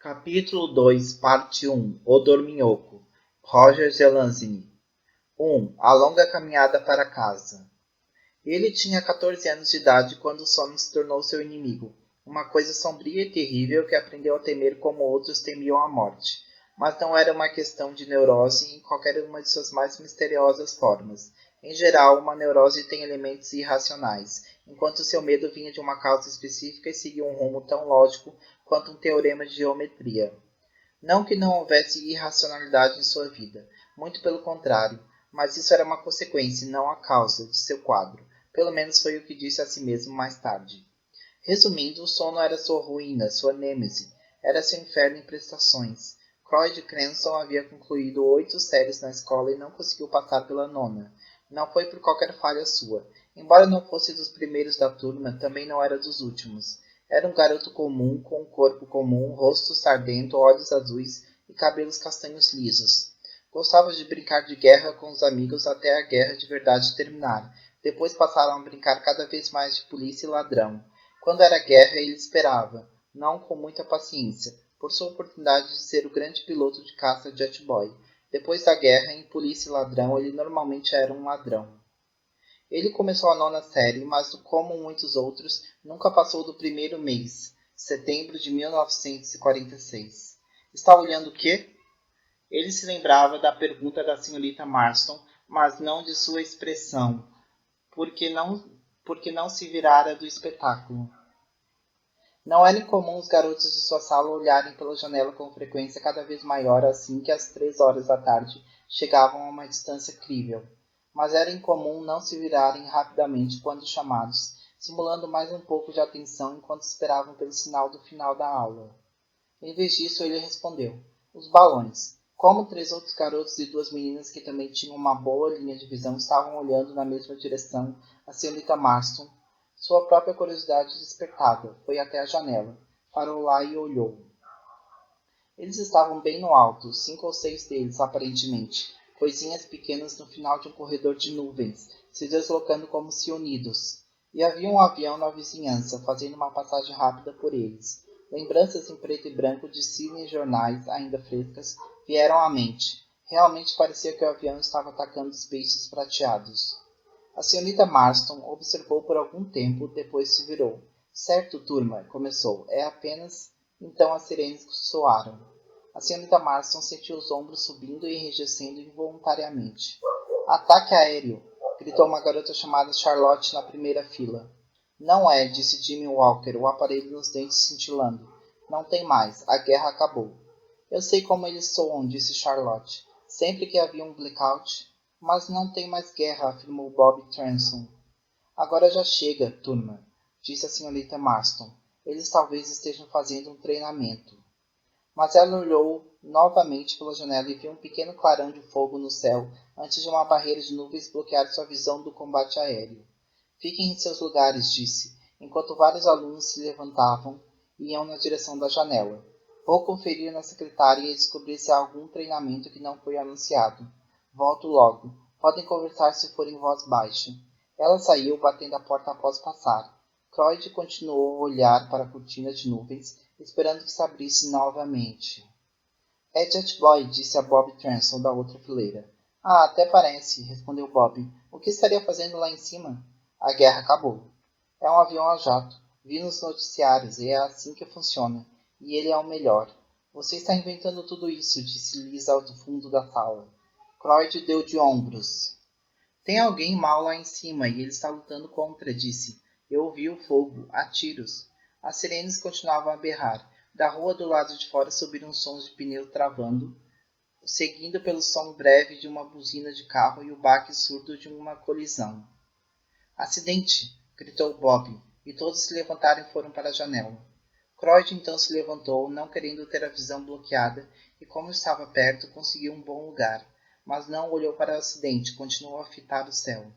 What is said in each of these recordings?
Capítulo 2, Parte 1. O Dorminhoco. Roger Zelazny. 1. A longa caminhada para casa. Ele tinha 14 anos de idade quando o sono se tornou seu inimigo, uma coisa sombria e terrível que aprendeu a temer como outros temiam a morte. Mas não era uma questão de neurose em qualquer uma de suas mais misteriosas formas. Em geral, uma neurose tem elementos irracionais, enquanto seu medo vinha de uma causa específica e seguia um rumo tão lógico quanto um teorema de geometria. Não que não houvesse irracionalidade em sua vida, muito pelo contrário, mas isso era uma consequência e não a causa de seu quadro. Pelo menos foi o que disse a si mesmo mais tarde. Resumindo, o sono era sua ruína, sua nêmese, era seu inferno em prestações. Croyd Cranston havia concluído 8 séries na escola e não conseguiu passar pela 9ª. Não foi por qualquer falha sua. Embora não fosse dos primeiros da turma, também não era dos últimos. Era um garoto comum, com um corpo comum, rosto sardento, olhos azuis e cabelos castanhos lisos. Gostava de brincar de guerra com os amigos até a guerra de verdade terminar. Depois passaram a brincar cada vez mais de polícia e ladrão. Quando era guerra, ele esperava, não com muita paciência, por sua oportunidade de ser o grande piloto de caça Jet Boy. Depois da guerra, em Polícia e Ladrão, ele normalmente era um ladrão. Ele começou a 9ª série, mas como muitos outros, nunca passou do primeiro mês, setembro de 1946. Está olhando o quê? Ele se lembrava da pergunta da senhorita Marston, mas não de sua expressão, porque não se virara do espetáculo. Não era incomum os garotos de sua sala olharem pela janela com frequência cada vez maior assim que as 3 horas da tarde chegavam a uma distância crível. Mas era incomum não se virarem rapidamente quando chamados, simulando mais um pouco de atenção enquanto esperavam pelo sinal do final da aula. Em vez disso, ele respondeu: os balões. Como 3 outros garotos e 2 meninas que também tinham uma boa linha de visão estavam olhando na mesma direção, a senhorita Marston, sua própria curiosidade despertada, foi até a janela, parou lá e olhou. Eles estavam bem no alto, 5 ou 6 deles, aparentemente, coisinhas pequenas no final de um corredor de nuvens, se deslocando como se unidos. E havia um avião na vizinhança, fazendo uma passagem rápida por eles. Lembranças em preto e branco de cinejornais, ainda frescas, vieram à mente. Realmente parecia que o avião estava atacando os peixes prateados. A senhorita Marston observou por algum tempo, depois se virou. Certo, turma, começou. É apenas... Então as sirenes soaram. A senhorita Marston sentiu os ombros subindo e enrijecendo involuntariamente. Ataque aéreo! Gritou uma garota chamada Charlotte na primeira fila. Não é, disse Jimmy Walker, o aparelho nos dentes cintilando. Não tem mais. A guerra acabou. Eu sei como eles soam, disse Charlotte. Sempre que havia um blackout... Mas não tem mais guerra, afirmou Bob Transon. Agora já chega, turma, disse a senhorita Marston. Eles talvez estejam fazendo um treinamento. Mas ela olhou novamente pela janela e viu um pequeno clarão de fogo no céu antes de uma barreira de nuvens bloquear sua visão do combate aéreo. Fiquem em seus lugares, disse, enquanto vários alunos se levantavam e iam na direção da janela. Vou conferir na secretária e descobrir se há algum treinamento que não foi anunciado. Volto logo. Podem conversar se for em voz baixa. Ela saiu, batendo a porta após passar. Croyd continuou a olhar para a cortina de nuvens, esperando que se abrisse novamente. É Jet Boy, disse a Bob Transon da outra fileira. Ah, até parece, respondeu Bob. O que estaria fazendo lá em cima? A guerra acabou. É um avião a jato. Vi nos noticiários e é assim que funciona. E ele é o melhor. Você está inventando tudo isso, disse Lisa do fundo da sala. Croyd deu de ombros. Tem alguém mal lá em cima e ele está lutando contra, disse. Eu ouvi o fogo, há tiros. As sirenes continuavam a berrar. Da rua do lado de fora subiram sons de pneu travando, seguindo pelo som breve de uma buzina de carro e o baque surdo de uma colisão. Acidente! Gritou Bob, e todos se levantaram e foram para a janela. Croyd então se levantou, não querendo ter a visão bloqueada, e como estava perto, conseguiu um bom lugar. Mas não olhou para o acidente, continuou a fitar o céu.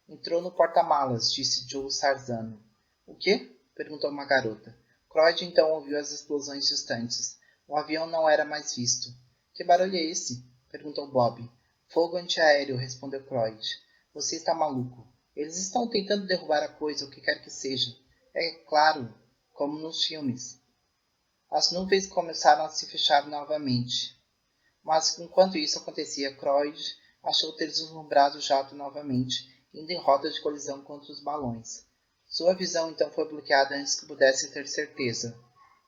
Entrou no porta-malas, disse Joe Sarzano. O quê? Perguntou uma garota. Croyd então ouviu as explosões distantes. O avião não era mais visto. Que barulho é esse? Perguntou Bob. Fogo antiaéreo, respondeu Croyd. Você está maluco. Eles estão tentando derrubar a coisa, o que quer que seja. É claro, como nos filmes. As nuvens começaram a se fechar novamente. Mas enquanto isso acontecia, Croyd achou ter deslumbrado o jato novamente, indo em rota de colisão contra os balões. Sua visão então foi bloqueada antes que pudesse ter certeza.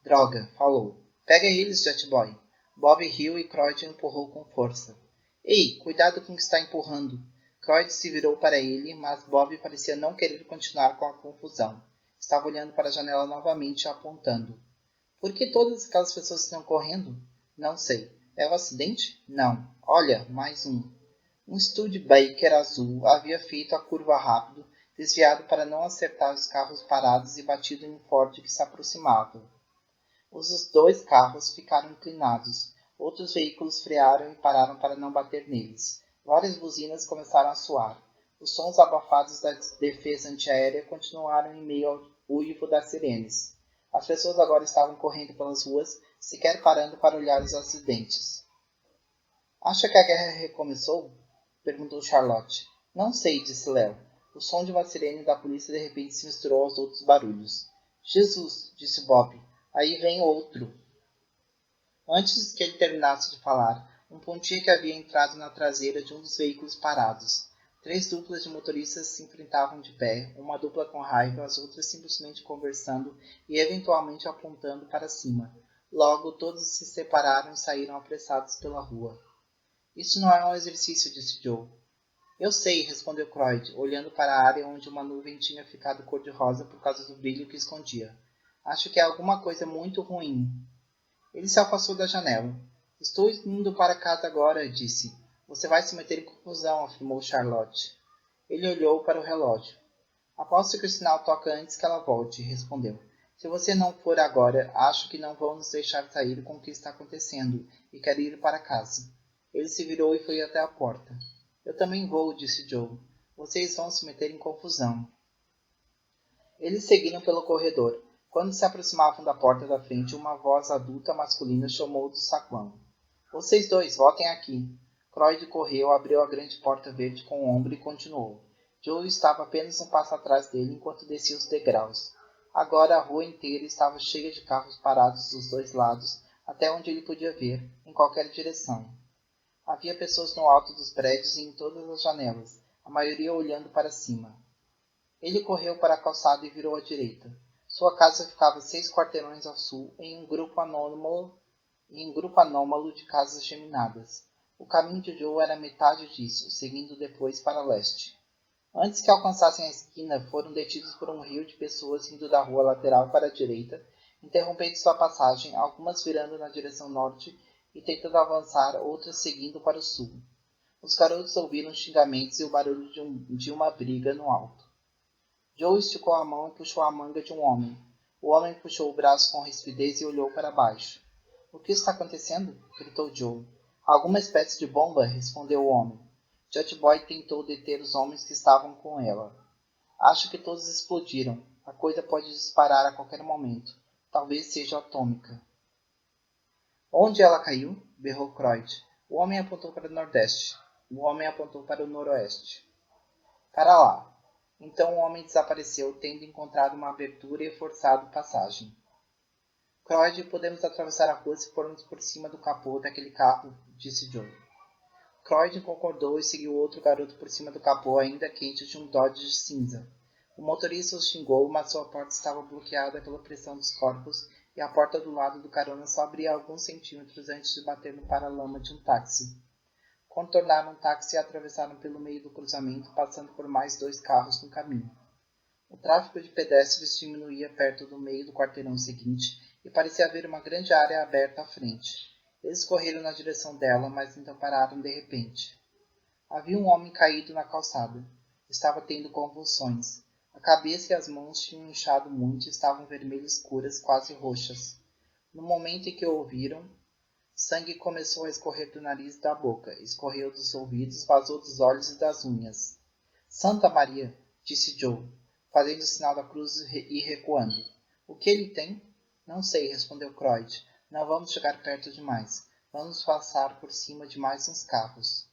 Droga, falou. Pega eles, Jetboy. Bob riu e Croyd empurrou com força. Ei, cuidado com o que está empurrando. Croyd se virou para ele, mas Bob parecia não querer continuar com a confusão. Estava olhando para a janela novamente, apontando. Por que todas aquelas pessoas estão correndo? Não sei. É um acidente? Não. Olha, mais um. Um Studebaker azul havia feito a curva rápido, desviado para não acertar os carros parados e batido em um Ford que se aproximava. Os dois carros ficaram inclinados. Outros veículos frearam e pararam para não bater neles. Várias buzinas começaram a soar. Os sons abafados da defesa antiaérea continuaram em meio ao uivo das sirenes. As pessoas agora estavam correndo pelas ruas, sequer parando para olhar os acidentes. Acha que a guerra recomeçou? Perguntou Charlotte. Não sei, disse Léo. O som de uma sirene da polícia de repente se misturou aos outros barulhos. Jesus, disse Bob. Aí vem outro. Antes que ele terminasse de falar, um Pontiac havia entrado na traseira de um dos veículos parados. 3 duplas de motoristas se enfrentavam de pé, uma dupla com raiva, as outras simplesmente conversando e eventualmente apontando para cima. Logo, todos se separaram e saíram apressados pela rua. Isso não é um exercício, disse Joe. Eu sei, respondeu Croyd, olhando para a área onde uma nuvem tinha ficado cor-de-rosa por causa do brilho que escondia. Acho que é alguma coisa muito ruim. Ele se afastou da janela. Estou indo para casa agora, disse. Você vai se meter em confusão, afirmou Charlotte. Ele olhou para o relógio. Aposto que o sinal toca antes que ela volte, respondeu. Se você não for agora, acho que não vão nos deixar sair com o que está acontecendo e quero ir para casa. Ele se virou e foi até a porta. Eu também vou, disse Joe. Vocês vão se meter em confusão. Eles seguiram pelo corredor. Quando se aproximavam da porta da frente, uma voz adulta masculina chamou do saguão. Vocês dois, voltem aqui. Croyd correu, abriu a grande porta verde com o ombro e continuou. Joe estava apenas um passo atrás dele enquanto descia os degraus. Agora a rua inteira estava cheia de carros parados dos dois lados, até onde ele podia ver, em qualquer direção. Havia pessoas no alto dos prédios e em todas as janelas, a maioria olhando para cima. Ele correu para a calçada e virou à direita. Sua casa ficava 6 quarteirões ao sul, em um grupo anômalo de casas geminadas. O caminho de Joe era metade disso, seguindo depois para leste. Antes que alcançassem a esquina, foram detidos por um rio de pessoas indo da rua lateral para a direita, interrompendo sua passagem, algumas virando na direção norte e tentando avançar, outras seguindo para o sul. Os garotos ouviram xingamentos e o barulho de uma briga no alto. Joe esticou a mão e puxou a manga de um homem. O homem puxou o braço com rispidez e olhou para baixo. O que está acontecendo? Gritou Joe. Alguma espécie de bomba, respondeu o homem. Jetboy tentou deter os homens que estavam com ela. Acho que todos explodiram. A coisa pode disparar a qualquer momento. Talvez seja atômica. Onde ela caiu? Berrou Croyd. O homem apontou para o nordeste. O homem apontou para o noroeste. Para lá. Então o homem desapareceu, tendo encontrado uma abertura e forçado passagem. Croyd, podemos atravessar a rua se formos por cima do capô daquele carro, disse Joe. Croyd concordou e seguiu outro garoto por cima do capô ainda quente de um Dodge cinza. O motorista os xingou, mas sua porta estava bloqueada pela pressão dos corpos e a porta do lado do carona só abria alguns centímetros antes de bater no paralama de um táxi. Contornaram um táxi e atravessaram pelo meio do cruzamento, passando por mais 2 carros no caminho. O tráfego de pedestres diminuía perto do meio do quarteirão seguinte e parecia haver uma grande área aberta à frente. Eles correram na direção dela, mas então pararam de repente. Havia um homem caído na calçada. Estava tendo convulsões. A cabeça e as mãos tinham inchado muito e estavam vermelhas escuras, quase roxas. No momento em que o ouviram, sangue começou a escorrer do nariz e da boca, escorreu dos ouvidos, vazou dos olhos e das unhas. Santa Maria, disse Joe, fazendo o sinal da cruz e recuando. O que ele tem? Não sei, respondeu Croyd. Não vamos chegar perto demais. Vamos passar por cima de mais uns carros.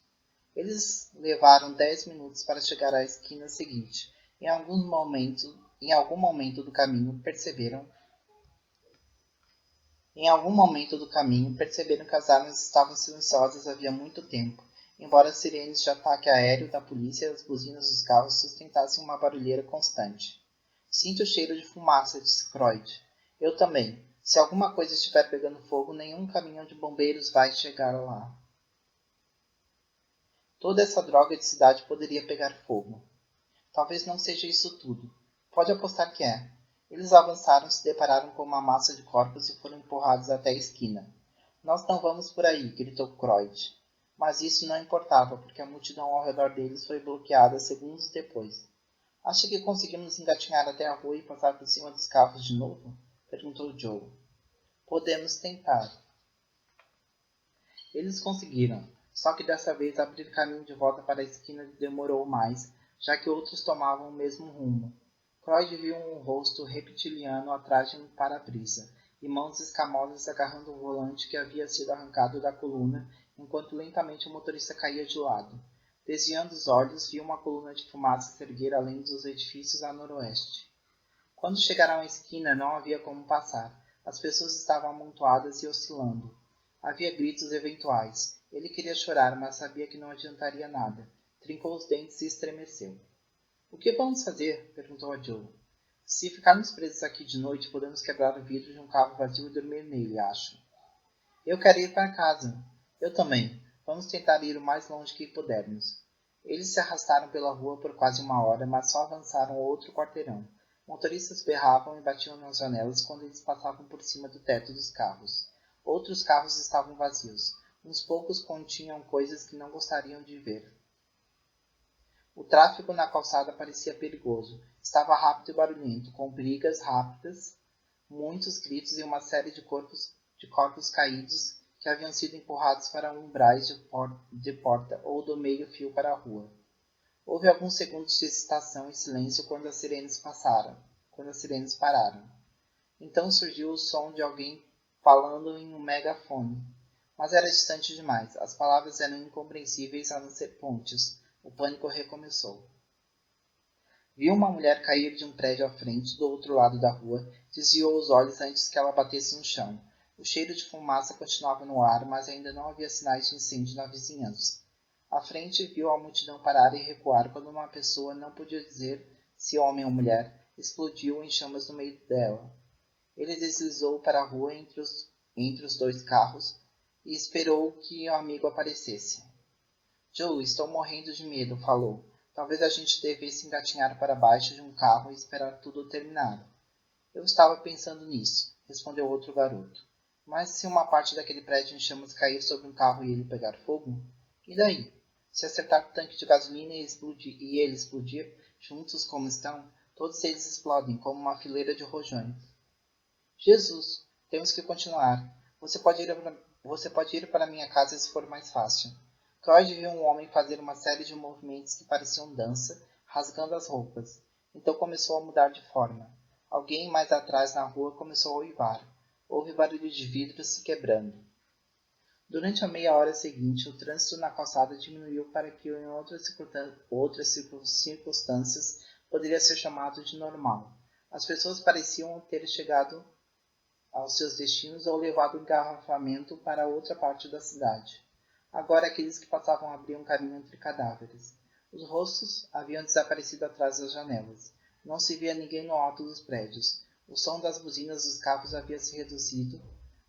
Eles levaram 10 minutos para chegar à esquina seguinte. Em algum momento do caminho, perceberam Em algum momento do caminho, perceberam que as armas estavam silenciosas havia muito tempo, embora as sirenes de ataque aéreo da polícia e as buzinas dos carros sustentassem uma barulheira constante. Sinto o cheiro de fumaça, disse Croyd. Eu também. Se alguma coisa estiver pegando fogo, nenhum caminhão de bombeiros vai chegar lá. Toda essa droga de cidade poderia pegar fogo. Talvez não seja isso tudo. Pode apostar que é. Eles avançaram, se depararam com uma massa de corpos e foram empurrados até a esquina. Nós não vamos por aí, gritou Croyd. Mas isso não importava, porque a multidão ao redor deles foi bloqueada segundos depois. Acha que conseguimos engatinhar até a rua e passar por cima dos carros de novo? Perguntou Joe. Podemos tentar. Eles conseguiram, só que dessa vez abrir caminho de volta para a esquina demorou mais, já que outros tomavam o mesmo rumo. Croyd viu um rosto reptiliano atrás de um para-brisa, e mãos escamosas agarrando o volante que havia sido arrancado da coluna, enquanto lentamente o motorista caía de lado. Desviando os olhos, viu uma coluna de fumaça se erguer além dos edifícios a noroeste. Quando chegaram à esquina, não havia como passar. As pessoas estavam amontoadas e oscilando. Havia gritos eventuais. Ele queria chorar, mas sabia que não adiantaria nada. Trincou os dentes e estremeceu. O que vamos fazer? Perguntou a Joe. Se ficarmos presos aqui de noite, podemos quebrar o vidro de um carro vazio e dormir nele, acho. Eu quero ir para casa. Eu também. Vamos tentar ir o mais longe que pudermos. Eles se arrastaram pela rua por quase uma hora, mas só avançaram outro quarteirão. Motoristas berravam e batiam nas janelas quando eles passavam por cima do teto dos carros. Outros carros estavam vazios. Uns poucos continham coisas que não gostariam de ver. O tráfego na calçada parecia perigoso. Estava rápido e barulhento, com brigas rápidas, muitos gritos e uma série de corpos caídos que haviam sido empurrados para umbrais de porta ou do meio-fio para a rua. Houve alguns segundos de hesitação e silêncio quando as sirenes pararam. Então surgiu o som de alguém falando em um megafone. Mas era distante demais. As palavras eram incompreensíveis a não ser pontes. O pânico recomeçou. Viu uma mulher cair de um prédio à frente, do outro lado da rua, desviou os olhos antes que ela batesse no chão. O cheiro de fumaça continuava no ar, mas ainda não havia sinais de incêndio na vizinhança. À frente, viu a multidão parar e recuar quando uma pessoa, não podia dizer se homem ou mulher, explodiu em chamas no meio dela. Ele deslizou para a rua entre os dois carros e esperou que o amigo aparecesse. Joe, estou morrendo de medo, falou. Talvez a gente devesse engatinhar para baixo de um carro e esperar tudo terminar. Eu estava pensando nisso, respondeu outro garoto. Mas se uma parte daquele prédio em chamas cair sobre um carro e ele pegar fogo? E daí? Se acertar o tanque de gasolina e ele explodir, juntos como estão, todos eles explodem como uma fileira de rojões. Jesus, temos que continuar. Você pode ir para minha casa se for mais fácil. Croyd viu um homem fazer uma série de movimentos que pareciam dança, rasgando as roupas. Então começou a mudar de forma. Alguém mais atrás na rua começou a uivar. Houve barulho de vidros se quebrando. Durante a meia hora seguinte, o trânsito na calçada diminuiu para que em outras circunstâncias poderia ser chamado de normal. As pessoas pareciam ter chegado aos seus destinos ou levado o engarrafamento para outra parte da cidade. Agora aqueles que passavam abriam caminho entre cadáveres. Os rostos haviam desaparecido atrás das janelas. Não se via ninguém no alto dos prédios. O som das buzinas dos carros havia se reduzido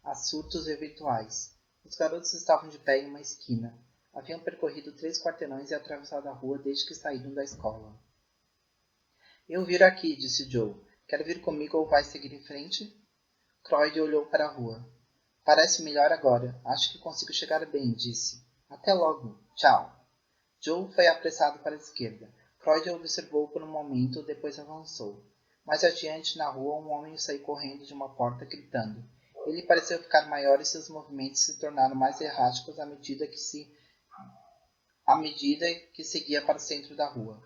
a surtos eventuais. Os garotos estavam de pé em uma esquina. Haviam percorrido 3 quarteirões e atravessado a rua desde que saíram da escola. Eu viro aqui, disse Joe. Quer vir comigo ou vai seguir em frente? Croyd olhou para a rua. Parece melhor agora. Acho que consigo chegar bem, disse. Até logo. Tchau. Joe foi apressado para a esquerda. Croyd observou por um momento, depois avançou. Mais adiante, na rua, um homem saiu correndo de uma porta, gritando. Ele pareceu ficar maior e seus movimentos se tornaram mais erráticos à medida que seguia para o centro da rua.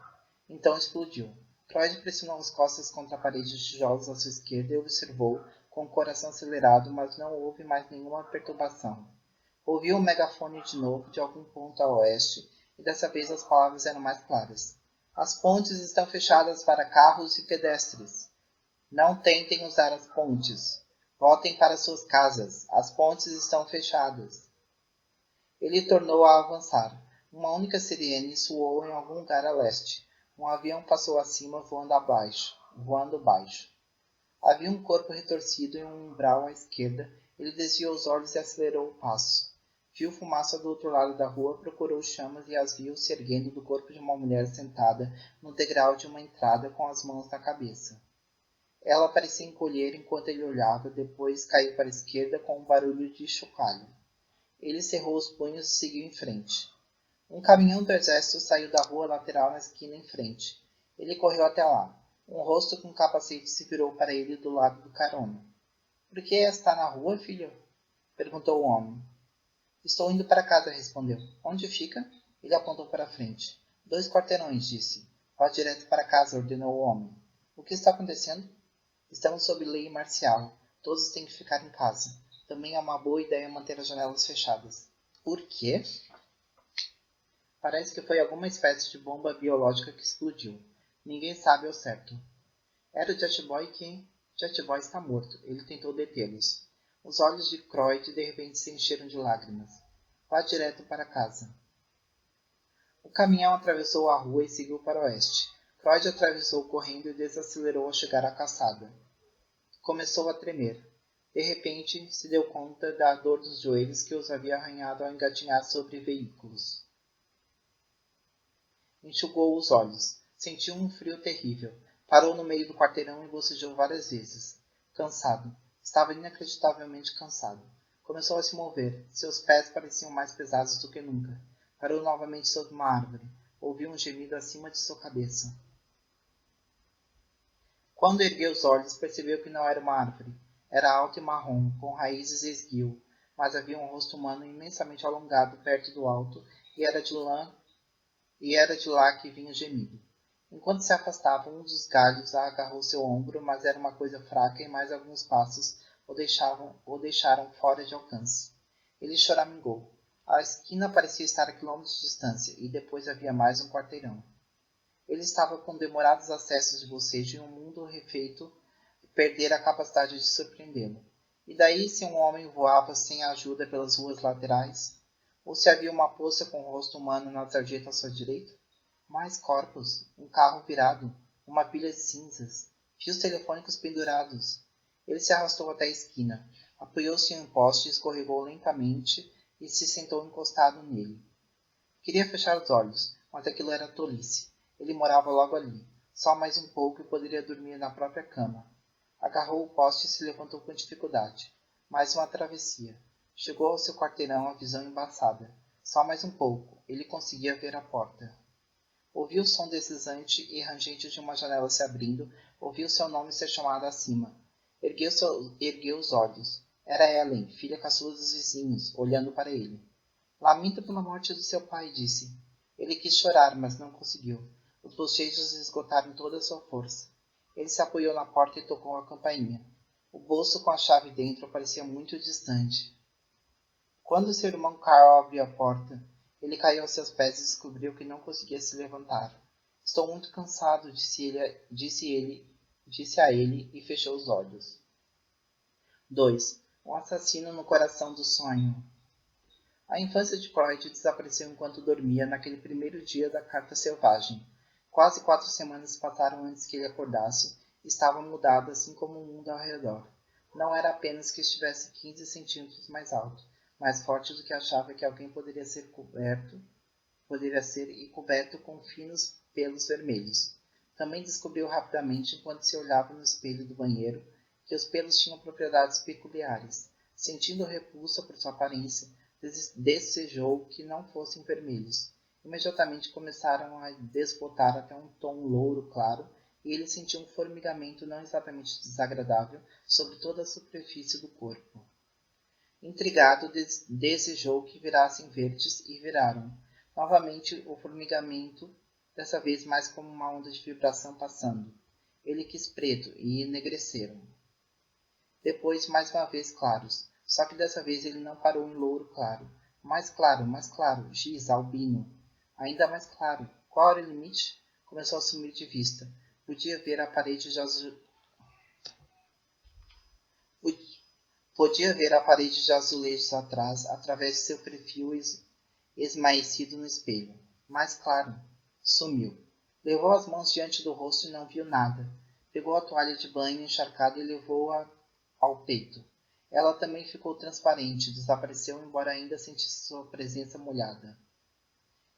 Então explodiu. Croyd pressionou as costas contra a parede de tijolos à sua esquerda e observou, com o coração acelerado, mas não houve mais nenhuma perturbação. Ouviu o megafone de novo, de algum ponto a oeste, e dessa vez as palavras eram mais claras. As pontes estão fechadas para carros e pedestres. Não tentem usar as pontes. Voltem para suas casas. As pontes estão fechadas. Ele tornou a avançar. Uma única sirene soou em algum lugar a leste. Um avião passou acima, voando baixo. Havia um corpo retorcido em um umbral à esquerda. Ele desviou os olhos e acelerou o passo. Viu fumaça do outro lado da rua, procurou chamas e as viu se erguendo do corpo de uma mulher sentada no degrau de uma entrada com as mãos na cabeça. Ela parecia encolher enquanto ele olhava, depois caiu para a esquerda com um barulho de chocalho. Ele cerrou os punhos e seguiu em frente. Um caminhão do exército saiu da rua lateral na esquina em frente. Ele correu até lá. Um rosto com capacete se virou para ele do lado do carona. — Por que está na rua, filho? Perguntou o homem. — Estou indo para casa, respondeu. — Onde fica? Ele apontou para a frente. — 2 quarteirões, disse. — Vá direto para casa, ordenou o homem. — O que está acontecendo? — Estamos sob lei marcial. Todos têm que ficar em casa. Também é uma boa ideia manter as janelas fechadas. — Por quê? Parece que foi alguma espécie de bomba biológica que explodiu. Ninguém sabe ao certo. Era o Jetboy que... Jetboy está morto. Ele tentou detê-los. Os olhos de Croyd de repente se encheram de lágrimas. Vá direto para casa. O caminhão atravessou a rua e seguiu para o oeste. Croyd atravessou correndo e desacelerou ao chegar à calçada. Começou a tremer. De repente, se deu conta da dor dos joelhos que os havia arranhado ao engatinhar sobre veículos. Enxugou os olhos. Sentiu um frio terrível. Parou no meio do quarteirão e bocejou várias vezes. Cansado. Estava inacreditavelmente cansado. Começou a se mover. Seus pés pareciam mais pesados do que nunca. Parou novamente sob uma árvore. Ouviu um gemido acima de sua cabeça. Quando ergueu os olhos, percebeu que não era uma árvore. Era alto e marrom, com raízes esguio, mas havia um rosto humano imensamente alongado perto do alto e era de lá que vinha o gemido. Enquanto se afastava, um dos galhos agarrou seu ombro, mas era uma coisa fraca e mais alguns passos o deixaram fora de alcance. Ele choramingou. A esquina parecia estar a quilômetros de distância, e depois havia mais um quarteirão. Ele estava com demorados acessos de bocejo e um mundo refeito perdera a capacidade de surpreendê-lo. E daí se um homem voava sem ajuda pelas ruas laterais? Ou se havia uma poça com o rosto humano na sarjeta à sua direita? Mais corpos, um carro virado, uma pilha de cinzas, fios telefônicos pendurados. Ele se arrastou até a esquina, apoiou-se em um poste, escorregou lentamente e se sentou encostado nele. Queria fechar os olhos, mas aquilo era tolice. Ele morava logo ali. Só mais um pouco e poderia dormir na própria cama. Agarrou o poste e se levantou com dificuldade. Mais uma travessia. Chegou ao seu quarteirão, a visão embaçada. Só mais um pouco. Ele conseguia ver a porta. Ouviu o som deslizante e rangente de uma janela se abrindo. Ouviu seu nome ser chamado acima. Ergueu os olhos. Era Ellen, filha caçula dos vizinhos, olhando para ele. Lamento pela morte do seu pai, disse. Ele quis chorar, mas não conseguiu. Os bocejos esgotaram toda a sua força. Ele se apoiou na porta e tocou a campainha. O bolso com a chave dentro parecia muito distante. Quando seu irmão Carl abriu a porta, ele caiu aos seus pés e descobriu que não conseguia se levantar. Estou muito cansado, disse a ele e fechou os olhos. 2. Um assassino no coração do sonho. A infância de Croyd desapareceu enquanto dormia naquele primeiro dia da carta selvagem. Quase 4 semanas passaram antes que ele acordasse e estava mudado assim como o mundo ao redor. Não era apenas que estivesse 15 centímetros mais alto, mais forte do que achava que alguém poderia ser e coberto com finos pelos vermelhos. Também descobriu rapidamente, enquanto se olhava no espelho do banheiro, que os pelos tinham propriedades peculiares. Sentindo repulsa por sua aparência, desejou que não fossem vermelhos. Imediatamente começaram a desbotar até um tom louro claro, e ele sentiu um formigamento não exatamente desagradável sobre toda a superfície do corpo. Intrigado, desejou que virassem verdes e viraram. Novamente o formigamento, dessa vez mais como uma onda de vibração passando. Ele quis preto e enegreceram. Depois mais uma vez claros. Só que dessa vez ele não parou em louro claro. Mais claro, giz, albino. Ainda mais claro. Qual era o limite? Começou a sumir de vista. Podia ver a parede Podia ver a parede de azulejos atrás, através de seu perfil esmaecido no espelho. Mas, claro, sumiu. Levou as mãos diante do rosto e não viu nada. Pegou a toalha de banho encharcada e levou-a ao peito. Ela também ficou transparente, desapareceu, embora ainda sentisse sua presença molhada.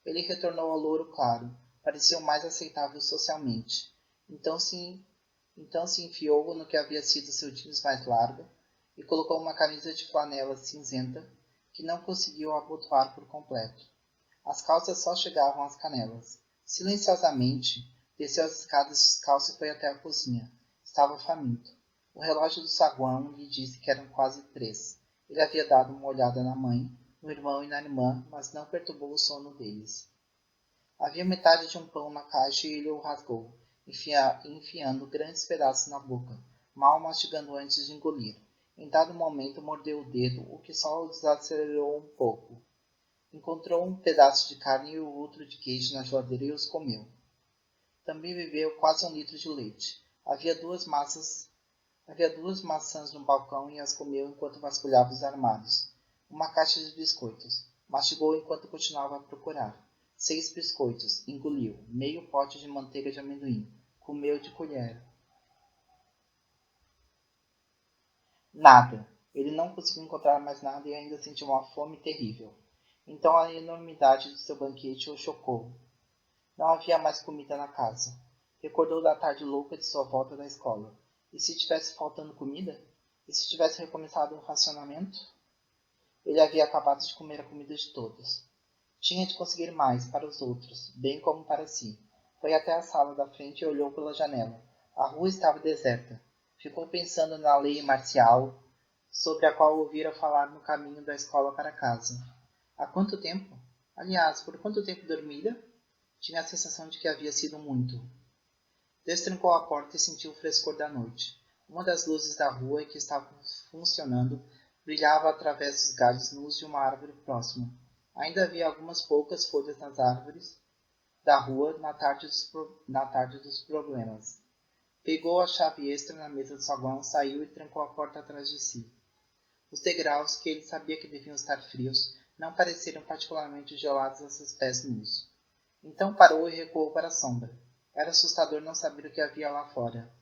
Ele retornou ao louro claro. Parecia o mais aceitável socialmente. Então se enfiou no que havia sido seu jeans mais largo e colocou uma camisa de flanela cinzenta que não conseguiu abotoar por completo. As calças só chegavam às canelas. Silenciosamente, desceu as escadas descalço e foi até a cozinha. Estava faminto. O relógio do saguão lhe disse que eram quase 3. Ele havia dado uma olhada na mãe, no irmão e na irmã, mas não perturbou o sono deles. Havia metade de um pão na caixa e ele o rasgou, enfiando grandes pedaços na boca, mal mastigando antes de engolir. Em dado momento mordeu o dedo, o que só o desacelerou um pouco. Encontrou um pedaço de carne e o outro de queijo na geladeira e os comeu. Também bebeu quase 1 litro de leite. Havia duas maçãs no balcão e as comeu enquanto vasculhava os armários. Uma caixa de biscoitos. Mastigou enquanto continuava a procurar. 6 biscoitos. Engoliu. Meio pote de manteiga de amendoim. Comeu de colher. Nada. Ele não conseguiu encontrar mais nada e ainda sentiu uma fome terrível. Então a enormidade do seu banquete o chocou. Não havia mais comida na casa. Recordou da tarde louca de sua volta da escola. E se tivesse faltando comida? E se tivesse recomeçado o racionamento? Ele havia acabado de comer a comida de todos. Tinha de conseguir mais para os outros, bem como para si. Foi até a sala da frente e olhou pela janela. A rua estava deserta. Ficou pensando na lei marcial, sobre a qual ouvira falar no caminho da escola para casa. Há quanto tempo? Aliás, por quanto tempo dormira? Tinha a sensação de que havia sido muito. Destrancou a porta e sentiu o frescor da noite. Uma das luzes da rua que estava funcionando brilhava através dos galhos nus de uma árvore próxima. Ainda havia algumas poucas folhas nas árvores da rua na tarde dos problemas. Pegou a chave extra na mesa do saguão, saiu e trancou a porta atrás de si. Os degraus, que ele sabia que deviam estar frios, não pareceram particularmente gelados a seus pés nus. Então parou e recuou para a sombra. Era assustador não saber o que havia lá fora.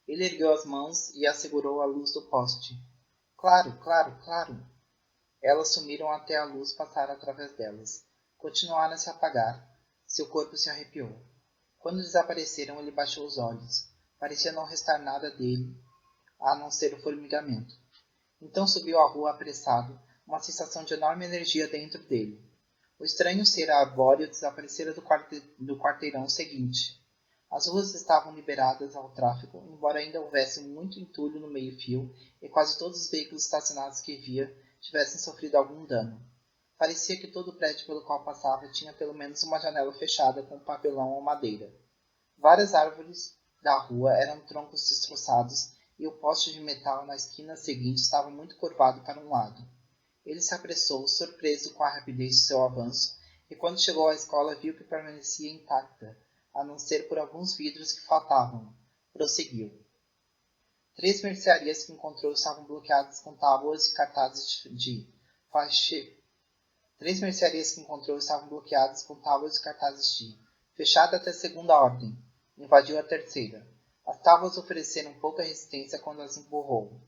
Ele ergueu as mãos e assegurou a luz do poste. Claro, claro, claro! Elas sumiram até a luz passar através delas. Continuaram a se apagar. Seu corpo se arrepiou. Quando desapareceram, ele baixou os olhos. Parecia não restar nada dele, a não ser o formigamento. Então subiu a rua apressado, uma sensação de enorme energia dentro dele. O estranho ser arbóreo desaparecera do quarteirão seguinte. As ruas estavam liberadas ao tráfego, embora ainda houvesse muito entulho no meio-fio e quase todos os veículos estacionados que via tivessem sofrido algum dano. Parecia que todo o prédio pelo qual passava tinha pelo menos uma janela fechada com papelão ou madeira. Várias árvores da rua eram troncos destroçados e o poste de metal na esquina seguinte estava muito curvado para um lado. Ele se apressou, surpreso com a rapidez de seu avanço, e quando chegou à escola viu que permanecia intacta, a não ser por alguns vidros que faltavam. Prosseguiu. 3 mercearias que encontrou estavam bloqueadas com tábuas e cartazes de fechada até segunda ordem. Invadiu a terceira. As tábuas ofereceram pouca resistência quando as empurrou.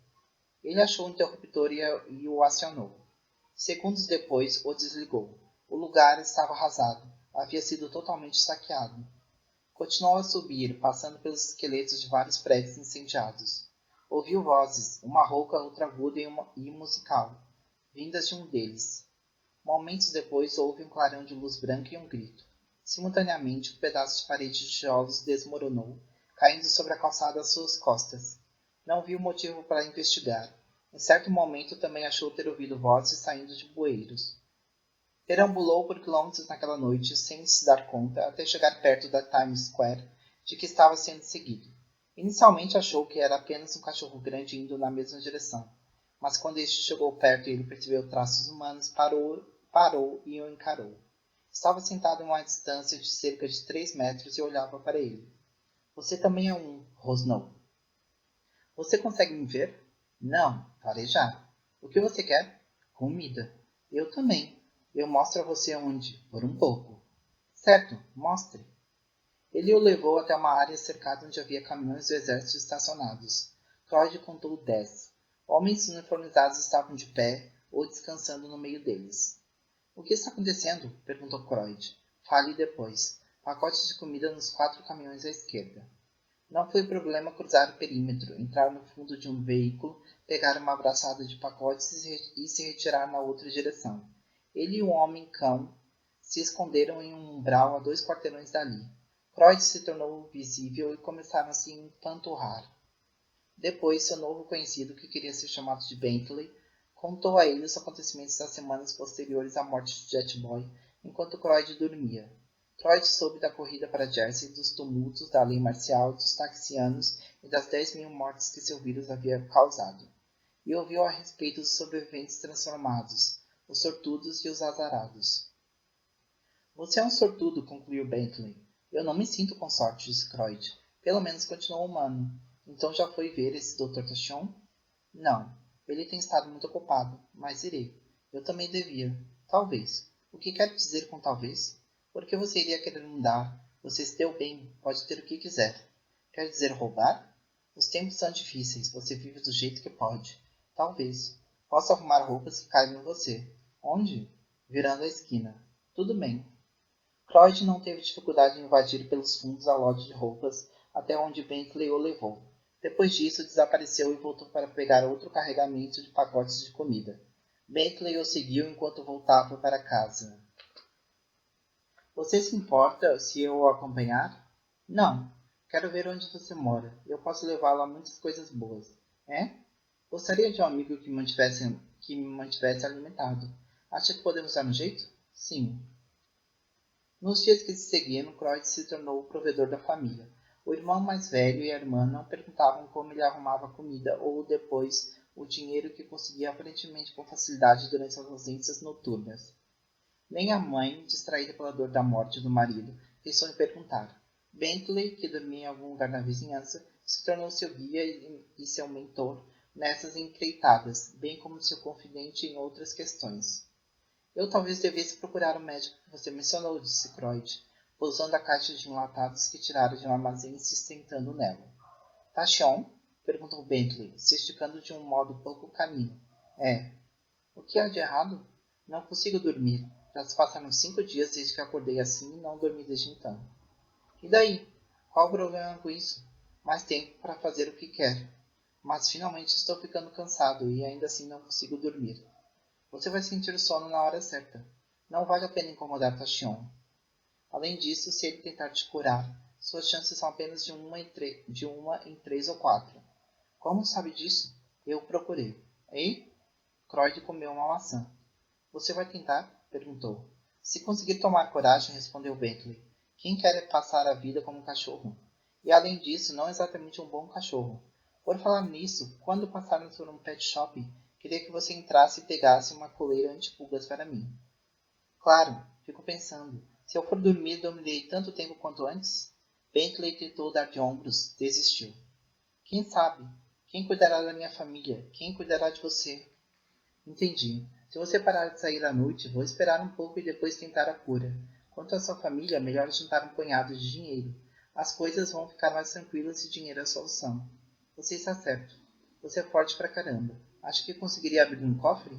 Ele achou o interruptor e o acionou. Segundos depois, o desligou. O lugar estava arrasado. Havia sido totalmente saqueado. Continuou a subir, passando pelos esqueletos de vários prédios incendiados. Ouviu vozes, uma rouca outra aguda e musical, vindas de um deles. Momentos depois, houve um clarão de luz branca e um grito. Simultaneamente, um pedaço de parede de tijolos desmoronou, caindo sobre a calçada às suas costas. Não viu motivo para investigar. Em certo momento também achou ter ouvido vozes saindo de bueiros. Perambulou por quilômetros naquela noite, sem se dar conta, até chegar perto da Times Square, de que estava sendo seguido. Inicialmente achou que era apenas um cachorro grande indo na mesma direção, mas quando este chegou perto e ele percebeu traços humanos, parou e o encarou. Estava sentado a uma distância de cerca de 3 metros e olhava para ele. Você também é um, rosnou. Você consegue me ver? Não, farejar. O que você quer? Comida. Eu também. Eu mostro a você onde, por um pouco. Certo, mostre. Ele o levou até uma área cercada onde havia caminhões do exército estacionados. Claude contou 10. Homens uniformizados estavam de pé ou descansando no meio deles. O que está acontecendo? Perguntou Croyd. Fale depois. Pacotes de comida nos 4 caminhões à esquerda. Não foi problema cruzar o perímetro, entrar no fundo de um veículo, pegar uma abraçada de pacotes e se retirar na outra direção. Ele e o homem-cão se esconderam em um umbral a 2 quarteirões dali. Croyd se tornou visível e começaram a se empanturrar. Depois, seu novo conhecido, que queria ser chamado de Bentley, contou a ele os acontecimentos das semanas posteriores à morte de Jet Boy, enquanto Croyd dormia. Croyd soube da corrida para Jersey, dos tumultos, da lei marcial, dos taxianos e das 10.000 mortes que seu vírus havia causado. E ouviu a respeito dos sobreviventes transformados, os sortudos e os azarados. Você é um sortudo, concluiu Bentley. Eu não me sinto com sorte, disse Croyd. Pelo menos continuou humano. Então já foi ver esse Dr. Tachon? Não. Ele tem estado muito ocupado, mas irei. Eu também devia. Talvez. O que quero dizer com talvez? Por que você iria querer mudar? Você se deu bem, pode ter o que quiser. Quer dizer roubar? Os tempos são difíceis, você vive do jeito que pode. Talvez. Posso arrumar roupas que caibam em você. Onde? Virando a esquina. Tudo bem. Croyd não teve dificuldade em invadir pelos fundos a loja de roupas até onde Bentley o levou. Depois disso, desapareceu e voltou para pegar outro carregamento de pacotes de comida. Bentley o seguiu enquanto voltava para casa. Você se importa se eu o acompanhar? Não. Quero ver onde você mora. Eu posso levá-lo a muitas coisas boas. É? Gostaria de um amigo que me mantivesse alimentado. Acha que podemos dar um jeito? Sim. Nos dias que se seguiram, Croyd se tornou o provedor da família. O irmão mais velho e a irmã não perguntavam como ele arrumava a comida ou, depois, o dinheiro que conseguia aparentemente com facilidade durante as ausências noturnas. Nem a mãe, distraída pela dor da morte do marido, pensou em perguntar. Bentley, que dormia em algum lugar na vizinhança, se tornou seu guia e seu mentor nessas empreitadas, bem como seu confidente em outras questões. Eu talvez devesse procurar o médico que você mencionou, disse Croyd, pousando a caixa de enlatados que tirara de um armazém e se sentando nela. Tachon? Perguntou Bentley, se esticando de um modo pouco canino. É. O que há de errado? Não consigo dormir. Já se passaram 5 dias desde que acordei assim e não dormi desde então. E daí? Qual o problema com isso? Mais tempo para fazer o que quer. Mas finalmente estou ficando cansado e ainda assim não consigo dormir. Você vai sentir sono na hora certa. Não vale a pena incomodar Tachon. Além disso, se ele tentar te curar, suas chances são apenas de uma em 3 ou 4. Como sabe disso? Eu procurei. E? Croyd comeu uma maçã. Você vai tentar? Perguntou. Se conseguir tomar coragem, respondeu Bentley. Quem quer passar a vida como um cachorro? E além disso, não exatamente um bom cachorro. Por falar nisso, quando passarmos por um pet shop, queria que você entrasse e pegasse uma coleira antipulgas para mim. Claro, fico pensando. Se eu for dormir, dormirei tanto tempo quanto antes? Bentley tentou dar de ombros, desistiu. Quem sabe? Quem cuidará da minha família? Quem cuidará de você? Entendi. Se você parar de sair à noite, vou esperar um pouco e depois tentar a cura. Quanto à sua família, é melhor juntar um punhado de dinheiro. As coisas vão ficar mais tranquilas se dinheiro é a solução. Você está certo. Você é forte pra caramba. Acho que conseguiria abrir um cofre?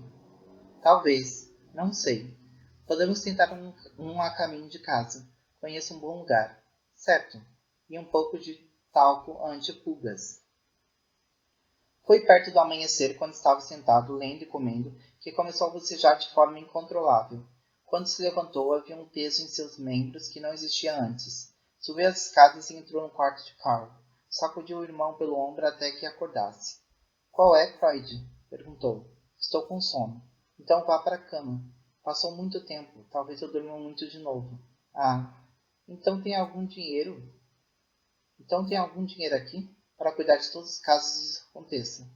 Talvez. Não sei. Podemos tentar um a caminho de casa. Conheço um bom lugar. Certo. E um pouco de talco anti-pulgas. Foi perto do amanhecer, quando estava sentado, lendo e comendo, que começou a bocejar de forma incontrolável. Quando se levantou, havia um peso em seus membros que não existia antes. Subiu as escadas e entrou no quarto de Carl. Sacudiu o irmão pelo ombro até que acordasse. Qual é, Croyd? Perguntou. Estou com sono. Então vá para a cama. Passou muito tempo. Talvez eu durma muito de novo. Ah, então tem algum dinheiro? Então tem algum dinheiro aqui? Para cuidar de todos os casos isso aconteça.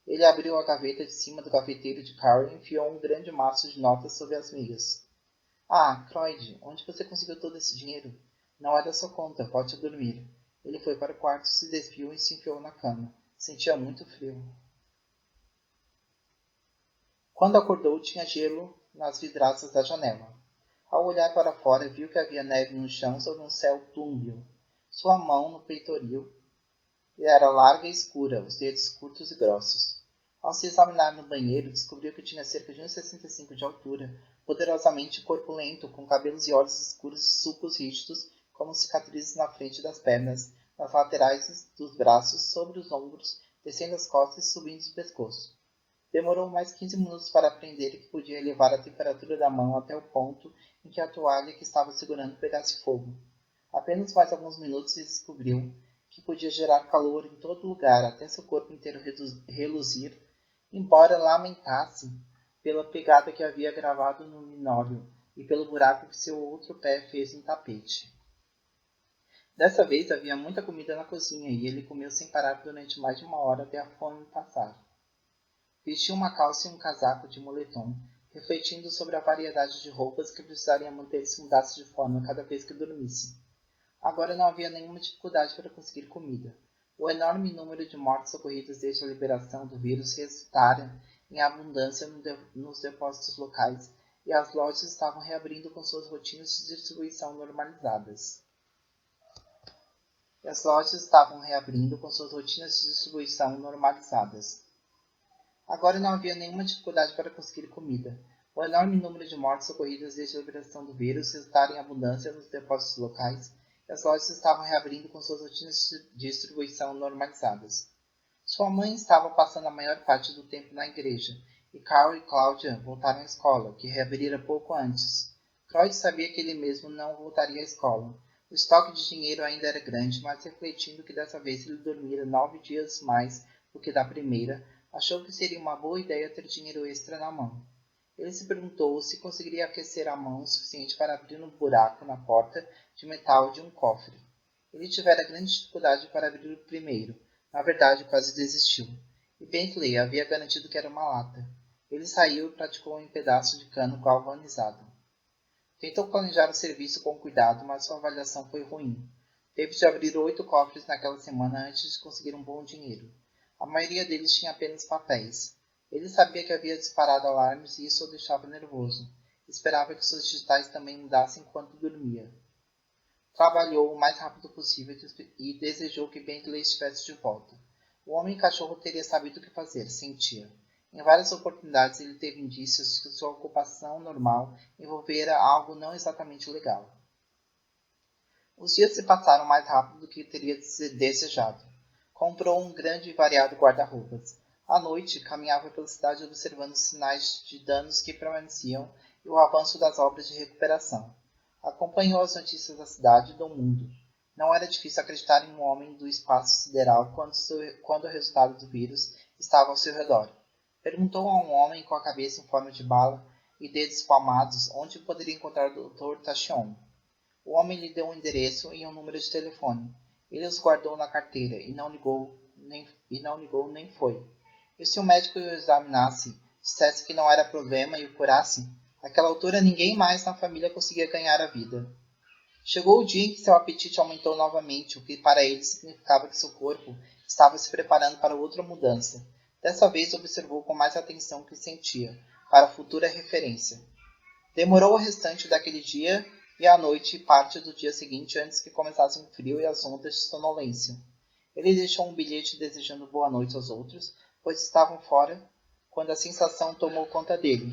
Ele abriu a gaveta de cima do gaveteiro de Carl e enfiou um grande maço de notas sob as meias. Ah, Croyd, onde você conseguiu todo esse dinheiro? Não é da sua conta, volte a dormir. Ele foi para o quarto, se despiu e se enfiou na cama. Sentia muito frio. Quando acordou, tinha gelo nas vidraças da janela. Ao olhar para fora, viu que havia neve no chão sobre um céu túmbio. Sua mão no peitoril era larga e escura, os dedos curtos e grossos. Ao se examinar no banheiro, descobriu que tinha cerca de 1,65 de altura, poderosamente corpulento, com cabelos e olhos escuros e sulcos rígidos, como cicatrizes na frente das pernas, nas laterais dos braços, sobre os ombros, descendo as costas e subindo o pescoço. Demorou mais 15 minutos para aprender que podia elevar a temperatura da mão até o ponto em que a toalha que estava segurando pegasse fogo. Apenas mais alguns minutos e descobriu que podia gerar calor em todo lugar, até seu corpo inteiro reluzir, embora lamentasse pela pegada que havia gravado no linóleo e pelo buraco que seu outro pé fez no tapete. Dessa vez havia muita comida na cozinha e ele comeu sem parar durante mais de 1 hora até a fome passar. Vestiu uma calça e um casaco de moletom, refletindo sobre a variedade de roupas que precisaria manter se mudasse de forma cada vez que dormisse. Agora não havia nenhuma dificuldade para conseguir comida. O enorme número de mortes ocorridas desde a liberação do vírus resultara em abundância nos depósitos locais e as lojas estavam reabrindo com suas rotinas de distribuição normalizadas. Agora não havia nenhuma dificuldade para conseguir comida. O enorme número de mortes ocorridas desde a liberação do vírus resultara em abundância nos depósitos locais e as lojas estavam reabrindo com suas rotinas de distribuição normalizadas. Sua mãe estava passando a maior parte do tempo na igreja, e Carl e Claudia voltaram à escola, que reabrira pouco antes. Freud sabia que ele mesmo não voltaria à escola. O estoque de dinheiro ainda era grande, mas refletindo que dessa vez ele dormira 9 dias mais do que da primeira, achou que seria uma boa ideia ter dinheiro extra na mão. Ele se perguntou se conseguiria aquecer a mão o suficiente para abrir um buraco na porta de metal de um cofre. Ele tivera grande dificuldade para abrir o primeiro. Na verdade, quase desistiu. E Bentley havia garantido que era uma lata. Ele saiu e praticou em pedaço de cano galvanizado. Tentou planejar o serviço com cuidado, mas sua avaliação foi ruim. Teve de abrir 8 cofres naquela semana antes de conseguir um bom dinheiro. A maioria deles tinha apenas papéis. Ele sabia que havia disparado alarmes e isso o deixava nervoso. Esperava que suas digitais também mudassem enquanto dormia. Trabalhou o mais rápido possível e desejou que Bentley estivesse de volta. O homem-cachorro teria sabido o que fazer, sentia. Em várias oportunidades ele teve indícios que sua ocupação normal envolvera algo não exatamente legal. Os dias se passaram mais rápido do que teria desejado. Comprou um grande e variado guarda-roupas. À noite, caminhava pela cidade observando os sinais de danos que permaneciam e o avanço das obras de recuperação. Acompanhou as notícias da cidade e do mundo. Não era difícil acreditar em um homem do espaço sideral quando o resultado do vírus estava ao seu redor. Perguntou a um homem com a cabeça em forma de bala e dedos espalmados onde poderia encontrar o Dr. Tachion. O homem lhe deu um endereço e um número de telefone. Ele os guardou na carteira e não ligou nem foi. E se o médico o examinasse, dissesse que não era problema e o curasse, àquela altura ninguém mais na família conseguia ganhar a vida. Chegou o dia em que seu apetite aumentou novamente, o que para ele significava que seu corpo estava se preparando para outra mudança. Dessa vez observou com mais atenção o que sentia, para a futura referência. Demorou o restante daquele dia e a noite e parte do dia seguinte antes que começassem o frio e as ondas de sonolência. Ele deixou um bilhete desejando boa noite aos outros, pois estavam fora quando a sensação tomou conta dele,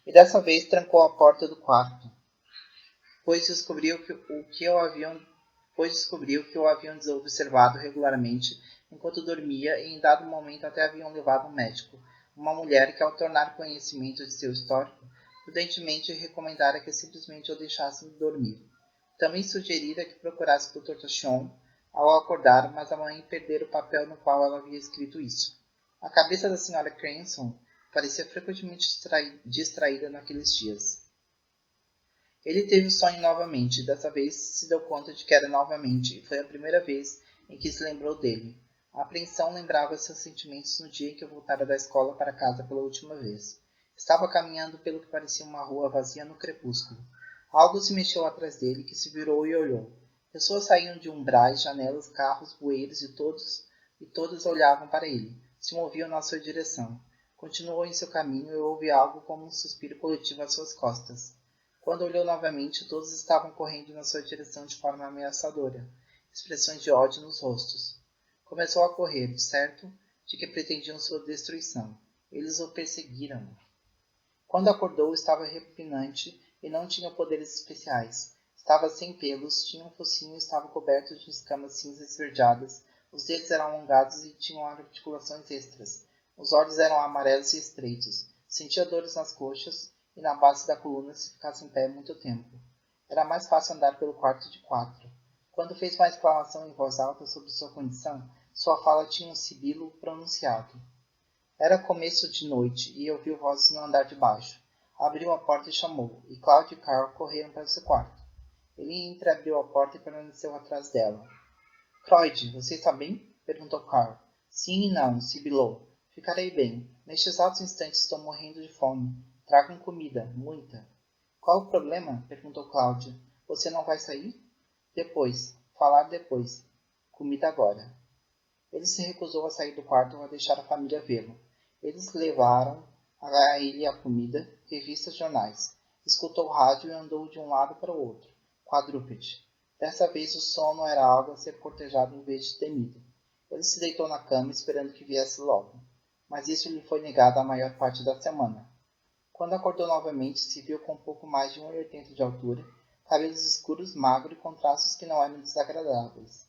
e dessa vez trancou a porta do quarto, pois descobriu que o haviam desobservado regularmente enquanto dormia e em dado momento até haviam levado um médico, uma mulher que ao tornar conhecimento de seu histórico, prudentemente recomendara que simplesmente o deixassem dormir. Também sugerira que procurasse o Dr. Tachion ao acordar, mas a mãe perdera o papel no qual ela havia escrito isso. A cabeça da Sra. Cranston parecia frequentemente distraída naqueles dias. Ele teve o sonho novamente, e dessa vez se deu conta de que era novamente, e foi a primeira vez em que se lembrou dele. A apreensão lembrava seus sentimentos no dia em que voltara da escola para casa pela última vez. Estava caminhando pelo que parecia uma rua vazia no crepúsculo. Algo se mexeu atrás dele, que se virou e olhou. Pessoas saíam de umbrais, janelas, carros, bueiros e todos e todos olhavam para ele, se moviam na sua direção. Continuou em seu caminho e ouvi algo como um suspiro coletivo às suas costas. Quando olhou novamente, todos estavam correndo na sua direção de forma ameaçadora, expressões de ódio nos rostos. Começou a correr, certo de que pretendiam sua destruição. Eles o perseguiram. Quando acordou, estava repugnante e não tinha poderes especiais. Estava sem pelos, tinha um focinho e estava coberto de escamas cinzas esverdeadas. Os dedos eram alongados e tinham articulações extras. Os olhos eram amarelos e estreitos. Sentia dores nas coxas e na base da coluna se ficasse em pé muito tempo. Era mais fácil andar pelo quarto de 4. Quando fez uma exclamação em voz alta sobre sua condição, sua fala tinha um sibilo pronunciado. Era começo de noite e ouviu vozes no andar de baixo. Abriu a porta e chamou, e Claude e Carl correram para o seu quarto. Ele entreabriu a porta e permaneceu atrás dela. Croyd, você está bem? Perguntou Carl. Sim e não, sibilou. Ficarei bem. Neste exato instante estou morrendo de fome. Tragam comida, muita. Qual o problema? Perguntou Cláudia. Você não vai sair? Depois. Falar depois. Comida agora. Ele se recusou a sair do quarto ou a deixar a família vê-lo. Eles levaram a ele a comida, revistas, jornais. Escutou o rádio e andou de um lado para o outro. Quadrúpede. Dessa vez o sono era algo a ser cortejado em vez de temido. Ele se deitou na cama esperando que viesse logo. Mas isso lhe foi negado a maior parte da semana. Quando acordou novamente, se viu com um pouco mais de 1,80 de altura, cabelos escuros, magro e com traços que não eram desagradáveis.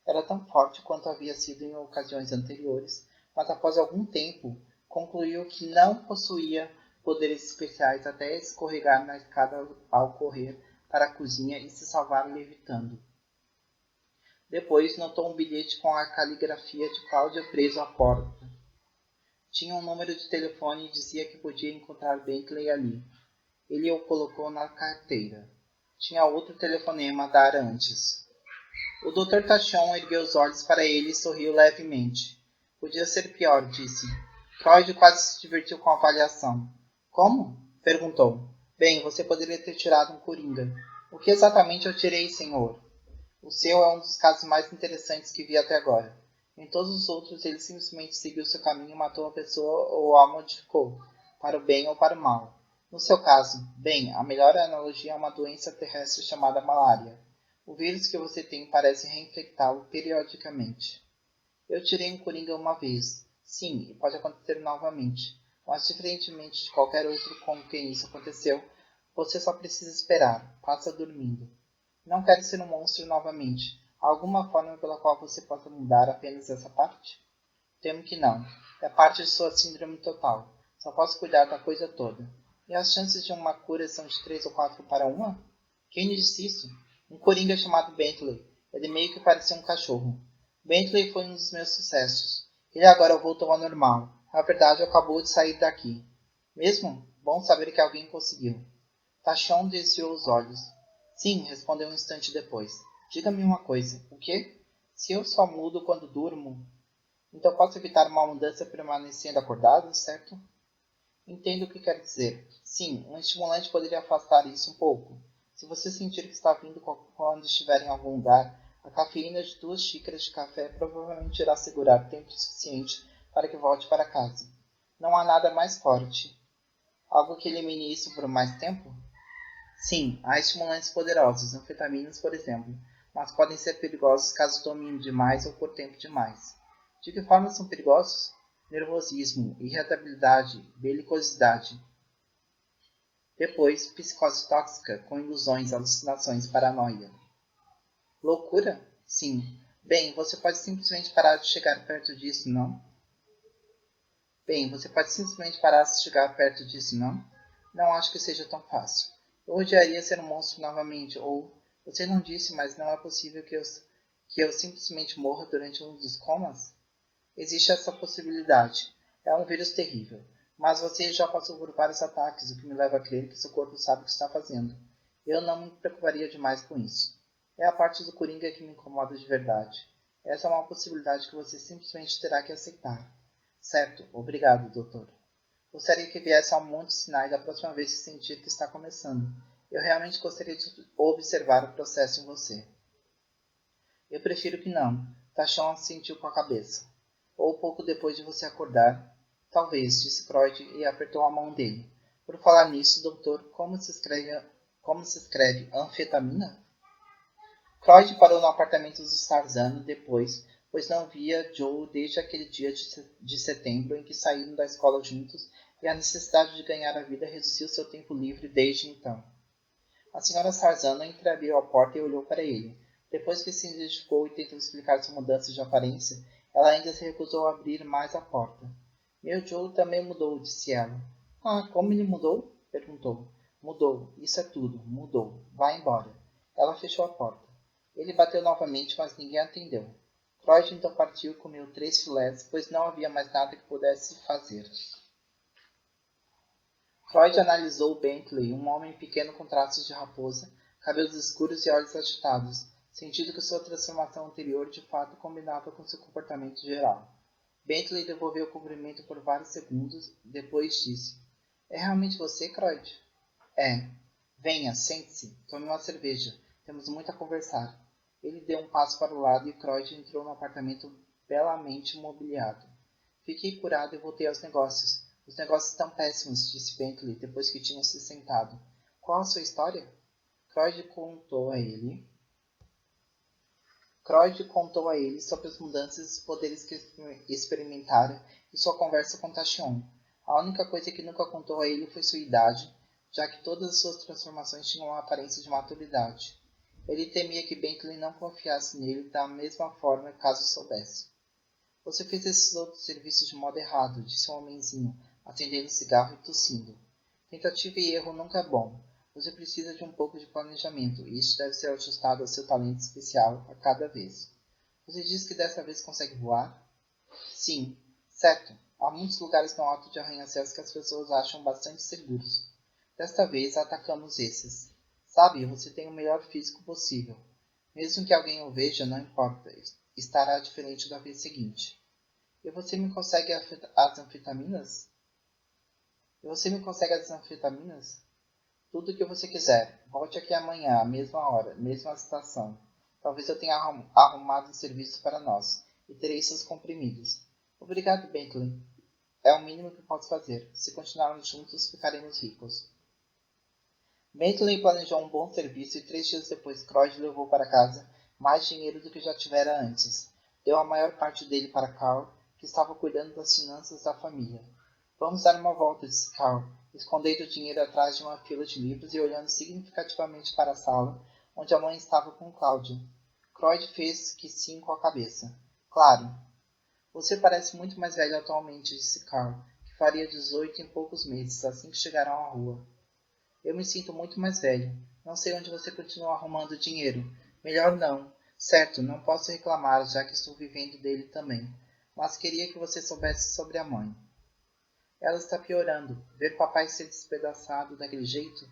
Era tão forte quanto havia sido em ocasiões anteriores, mas após algum tempo concluiu que não possuía poderes especiais até escorregar na escada ao correr para a cozinha e se salvar levitando. Depois notou um bilhete com a caligrafia de Cláudia preso à porta. Tinha um número de telefone e dizia que podia encontrar Bentley ali. Ele o colocou na carteira. Tinha outro telefonema a dar antes. O Dr. Tachon ergueu os olhos para ele e sorriu levemente. Podia ser pior, disse. Freud quase se divertiu com a avaliação. Como? Perguntou. Bem, você poderia ter tirado um coringa. O que exatamente eu tirei, senhor? O seu é um dos casos mais interessantes que vi até agora. Em todos os outros, ele simplesmente seguiu seu caminho e matou a pessoa ou a modificou, para o bem ou para o mal. No seu caso, bem, a melhor analogia é uma doença terrestre chamada malária. O vírus que você tem parece reinfectá-lo periodicamente. Eu tirei um coringa uma vez. Sim, e pode acontecer novamente. Mas diferentemente de qualquer outro com quem isso aconteceu, você só precisa esperar. Passa dormindo. Não quero ser um monstro novamente. Há alguma forma pela qual você possa mudar apenas essa parte? Temo que não. É parte de sua síndrome total. Só posso cuidar da coisa toda. E as chances de uma cura são de 3 ou 4 para 1? Quem lhe disse isso? Um coringa chamado Bentley. Ele meio que parecia um cachorro. Bentley foi um dos meus sucessos. Ele agora voltou ao normal. Na verdade, acabou de sair daqui. Mesmo? Bom saber que alguém conseguiu. Tachon desviou os olhos. Sim, respondeu um instante depois. Diga-me uma coisa. O quê? Se eu só mudo quando durmo, então posso evitar uma mudança permanecendo acordado, certo? Entendo o que quer dizer. Sim, um estimulante poderia afastar isso um pouco. Se você sentir que está vindo quando estiver em algum lugar, a cafeína de 2 xícaras de café provavelmente irá segurar tempo suficiente para que volte para casa. Não há nada mais forte. Algo que elimine isso por mais tempo? Sim, há estimulantes poderosos, anfetaminas, por exemplo, mas podem ser perigosos caso tomem demais ou por tempo demais. De que forma são perigosos? Nervosismo, irritabilidade, belicosidade. Depois, psicose tóxica, com ilusões, alucinações, paranoia. Loucura? Sim. Bem, você pode simplesmente parar de chegar perto disso, não? Não acho que seja tão fácil. Eu odiaria ser um monstro novamente, ou... Você não disse, mas não é possível que eu simplesmente morra durante um dos comas? Existe essa possibilidade. É um vírus terrível. Mas você já passou por vários ataques, o que me leva a crer que seu corpo sabe o que está fazendo. Eu não me preocuparia demais com isso. É a parte do Coringa que me incomoda de verdade. Essa é uma possibilidade que você simplesmente terá que aceitar. Certo, obrigado, doutor. Gostaria que viesse a um monte de sinais da próxima vez que sentir que está começando. Eu realmente gostaria de observar o processo em você. Eu prefiro que não. Tachon assentiu com a cabeça. Ou pouco depois de você acordar. Talvez, disse Croyd e apertou a mão dele. Por falar nisso, doutor, como se escreve anfetamina? Croyd parou no apartamento dos Tarzan depois, pois não via Joe desde aquele dia de setembro em que saíram da escola juntos e a necessidade de ganhar a vida reduziu seu tempo livre desde então. A senhora Tarzan entreabriu a porta e olhou para ele. Depois que se identificou e tentou explicar sua mudança de aparência, ela ainda se recusou a abrir mais a porta. Meu Joe também mudou, disse ela. Ah, como ele mudou? Perguntou. Mudou, isso é tudo, mudou. Vá embora. Ela fechou a porta. Ele bateu novamente, mas ninguém atendeu. Croyd então partiu e comeu 3 filés, pois não havia mais nada que pudesse fazer. Croyd analisou Bentley, um homem pequeno com traços de raposa, cabelos escuros e olhos agitados, sentindo que sua transformação anterior de fato combinava com seu comportamento geral. Bentley devolveu o cumprimento por vários segundos, depois disse: É realmente você, Croyd? É. Venha, sente-se, tome uma cerveja. Temos muito a conversar. Ele deu um passo para o lado e Croyd entrou no apartamento belamente mobiliado. Fiquei curado e voltei aos negócios. Os negócios estão péssimos, disse Bentley, depois que tinham se sentado. Qual a sua história? Croyd contou a ele sobre as mudanças e os poderes que experimentara e sua conversa com Tachion. A única coisa que nunca contou a ele foi sua idade, já que todas as suas transformações tinham uma aparência de maturidade. Ele temia que Bentley não confiasse nele da mesma forma caso soubesse. Você fez esses outros serviços de modo errado, disse o homenzinho, acendendo o cigarro e tossindo. Tentativa e erro nunca é bom. Você precisa de um pouco de planejamento, e isso deve ser ajustado ao seu talento especial a cada vez. Você diz que dessa vez consegue voar? Sim, certo. Há muitos lugares no alto de arranha-céus que as pessoas acham bastante seguros. Desta vez atacamos esses. Sabe, você tem o melhor físico possível. Mesmo que alguém o veja, não importa. Estará diferente da vez seguinte. E você me consegue as anfetaminas? Tudo o que você quiser. Volte aqui amanhã, à mesma hora, mesma estação. Talvez eu tenha arrumado um serviço para nós, e terei seus comprimidos. Obrigado, Bentley. É o mínimo que posso fazer. Se continuarmos juntos, ficaremos ricos. Bentley planejou um bom serviço e 3 dias depois Croyd levou para casa mais dinheiro do que já tivera antes. Deu a maior parte dele para Carl, que estava cuidando das finanças da família. Vamos dar uma volta, disse Carl, escondendo o dinheiro atrás de uma fila de livros e olhando significativamente para a sala, onde a mãe estava com Cláudia. Croyd fez que sim com a cabeça. Claro. Você parece muito mais velho atualmente, disse Carl, que faria 18 em poucos meses, assim que chegaram à rua. Eu me sinto muito mais velho. Não sei onde você continua arrumando dinheiro. Melhor não. Certo, não posso reclamar, já que estou vivendo dele também. Mas queria que você soubesse sobre a mãe. Ela está piorando. Ver papai ser despedaçado daquele jeito?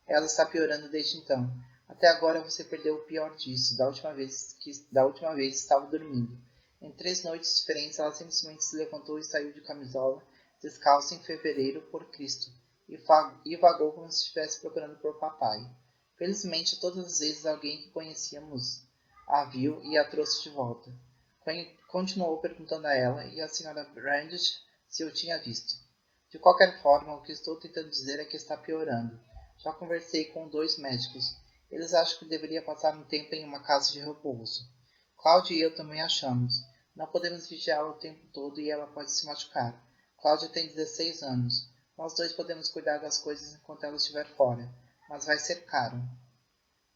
Ela está piorando desde então. Até agora você perdeu o pior disso, da última vez estava dormindo. Em 3 noites diferentes ela simplesmente se levantou e saiu de camisola, descalça em fevereiro, por Cristo, e vagou como se estivesse procurando por papai. Felizmente, todas as vezes alguém que conhecíamos a viu e a trouxe de volta. Continuou perguntando a ela e a Sra. Brandt se o tinha visto. De qualquer forma, o que estou tentando dizer é que está piorando. Já conversei com 2 médicos. Eles acham que deveria passar um tempo em uma casa de repouso. Cláudia e eu também achamos. Não podemos vigiá-la o tempo todo e ela pode se machucar. Cláudia tem 16 anos. Nós 2 podemos cuidar das coisas enquanto ela estiver fora. Mas vai ser caro.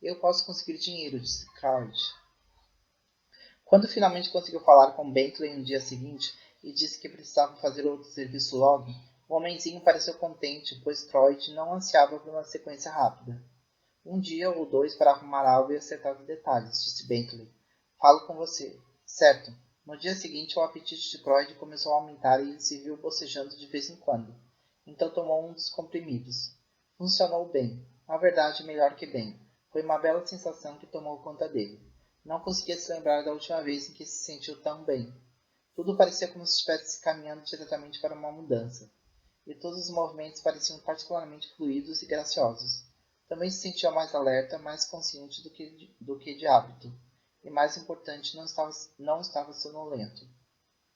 Eu posso conseguir dinheiro, disse Cláudia. Quando finalmente conseguiu falar com Bentley no dia seguinte e disse que precisava fazer outro serviço logo, o homenzinho pareceu contente, pois Croyd não ansiava por uma sequência rápida. Um dia ou 2 para arrumar algo e acertar os detalhes, disse Bentley. Falo com você. Certo. No dia seguinte, o apetite de Croyd começou a aumentar e ele se viu bocejando de vez em quando. Então tomou um dos comprimidos. Funcionou bem. Na verdade, melhor que bem. Foi uma bela sensação que tomou conta dele. Não conseguia se lembrar da última vez em que se sentiu tão bem. Tudo parecia como se estivesse caminhando diretamente para uma mudança. E todos os movimentos pareciam particularmente fluidos e graciosos. Também se sentia mais alerta, mais consciente do que de hábito. E mais importante, não estava sonolento.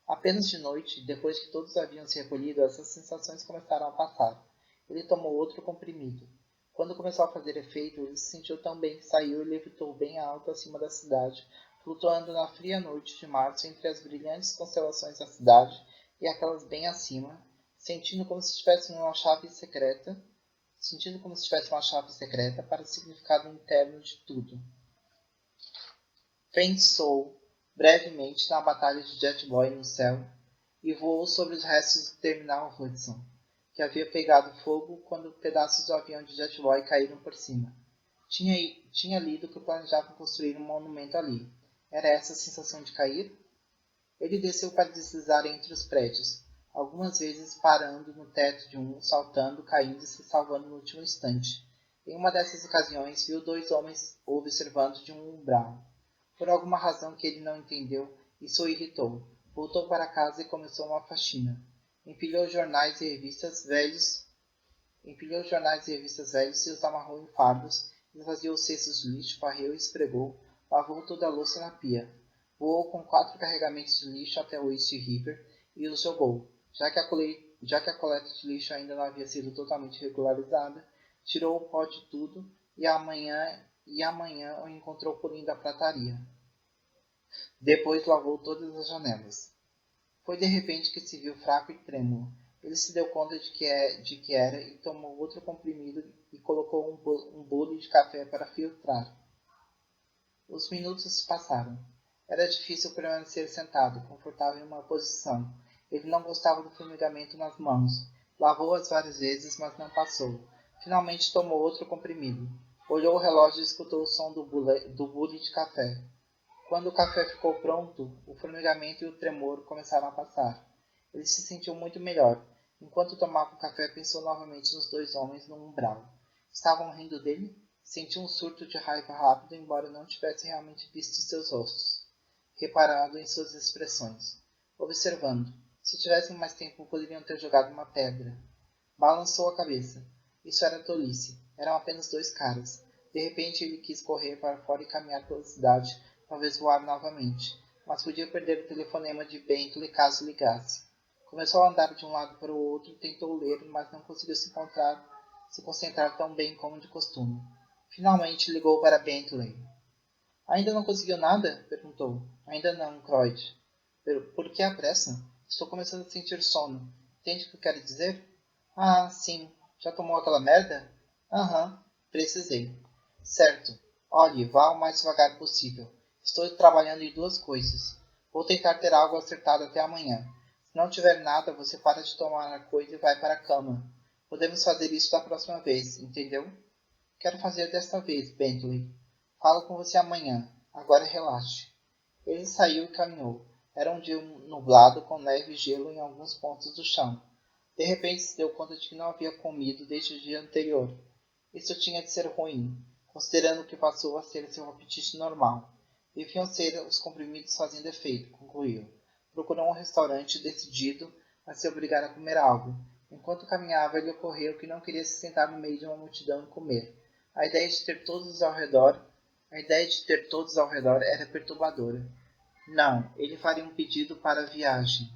Apenas de noite, depois que todos haviam se recolhido, essas sensações começaram a passar. Ele tomou outro comprimido. Quando começou a fazer efeito, ele se sentiu tão bem que saiu e levitou bem alto acima da cidade, flutuando na fria noite de março entre as brilhantes constelações da cidade e aquelas bem acima, sentindo como se tivesse uma chave secreta para o significado interno de tudo. Pensou brevemente na batalha de Jet Boy no céu e voou sobre os restos do terminal Hudson, que havia pegado fogo quando pedaços do avião de Jet Boy caíram por cima. Tinha lido que planejavam construir um monumento ali. Era essa a sensação de cair? Ele desceu para deslizar entre os prédios, algumas vezes parando no teto de um, saltando, caindo e se salvando no último instante. Em uma dessas ocasiões, viu dois homens o observando de um umbral. Por alguma razão que ele não entendeu, isso o irritou. Voltou para casa e começou uma faxina. Empilhou jornais e revistas velhos e os amarrou em fardos, esvaziou os cestos de lixo, varreu e esfregou, lavou toda a louça na pia. Voou com 4 carregamentos de lixo até o East River e os jogou. Já que a coleta de lixo ainda não havia sido totalmente regularizada, tirou o pó de tudo e amanhã o encontrou polindo a prataria. Depois lavou todas as janelas. Foi de repente que se viu fraco e trêmulo. Ele se deu conta de que era e tomou outro comprimido e colocou um bule de café para filtrar. Os minutos se passaram. Era difícil permanecer sentado, confortável em uma posição. Ele não gostava do formigamento nas mãos. Lavou-as várias vezes, mas não passou. Finalmente tomou outro comprimido. Olhou o relógio e escutou o som do bule de café. Quando o café ficou pronto, o formigamento e o tremor começaram a passar. Ele se sentiu muito melhor. Enquanto tomava o café, pensou novamente nos dois homens no umbral. Estavam rindo dele? Sentiu um surto de raiva rápido, embora não tivesse realmente visto seus rostos. Reparado em suas expressões. Observando. Se tivessem mais tempo, poderiam ter jogado uma pedra. Balançou a cabeça. Isso era tolice. Eram apenas dois caras. De repente ele quis correr para fora e caminhar pela cidade, talvez voar novamente. Mas podia perder o telefonema de Bentley caso ligasse. Começou a andar de um lado para o outro, tentou ler, mas não conseguiu se concentrar tão bem como de costume. Finalmente ligou para Bentley. Ainda não conseguiu nada? Perguntou. Ainda não, Croyd. Por que a pressa? Estou começando a sentir sono. Entende o que eu quero dizer? Ah, sim. Já tomou aquela merda? Aham. Precisei. Certo. Olhe, vá o mais devagar possível. Estou trabalhando em 2 coisas. Vou tentar ter algo acertado até amanhã. Se não tiver nada, você para de tomar a coisa e vai para a cama. Podemos fazer isso da próxima vez, entendeu? Quero fazer desta vez, Bentley. Falo com você amanhã. Agora relaxe. Ele saiu e caminhou. Era um dia nublado, com neve e gelo em alguns pontos do chão. De repente se deu conta de que não havia comido desde o dia anterior. Isso tinha de ser ruim, considerando que passou a ser seu apetite normal. Deviam ser os comprimidos fazendo efeito, concluiu. Procurou um restaurante decidido a se obrigar a comer algo. Enquanto caminhava, lhe ocorreu que não queria se sentar no meio de uma multidão e comer. A ideia de ter todos ao redor era perturbadora. Não, ele faria um pedido para a viagem.